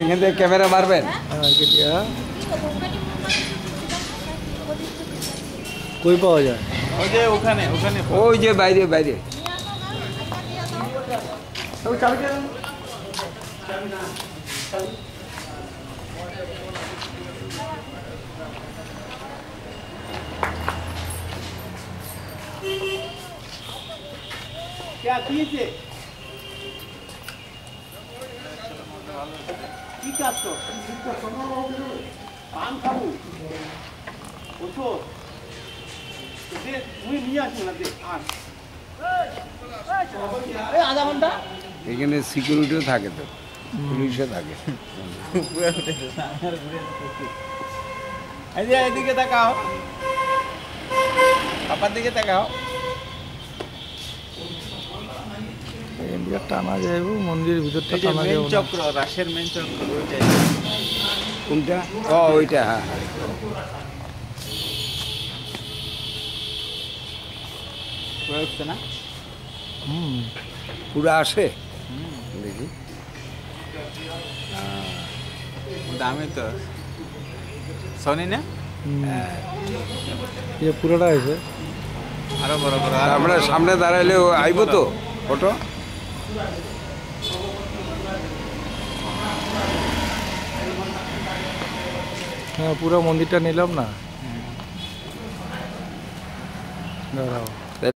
এখান থেকে ক্যামেরা মারবেন? কই পাওয়া যায়? ওই যে ওখানে ওখানে ওই যে বাইরে বাইরে। কি কাজ তো পান খাবো ওঠো তুই নিয়ে আসবো না দেখ আধা ঘন্টা এখানে সিকিউরিটিও থাকে, তো পুলিশও থাকে। এই যে এদিকে তাকাও, পাপার দিকে তাকাও। টানা যাইব মন্দিরের ভিতরটা এই যে টানা মেন যাবো না। চক্র, রাশের মেন চক্র ওইটাই। কোনটা? ও ওইটা, হ্যাঁ হ্যাঁ। হচ্ছে না পুরা আসে দেখি। দামি তো সনি না, পুরোটা আছে। আরো বড় বড় আমরা সামনে দাঁড়াইলে আইব তো ফটো। হ্যাঁ পুরো মন্দিরটা নিলাম না, দাঁড়াও।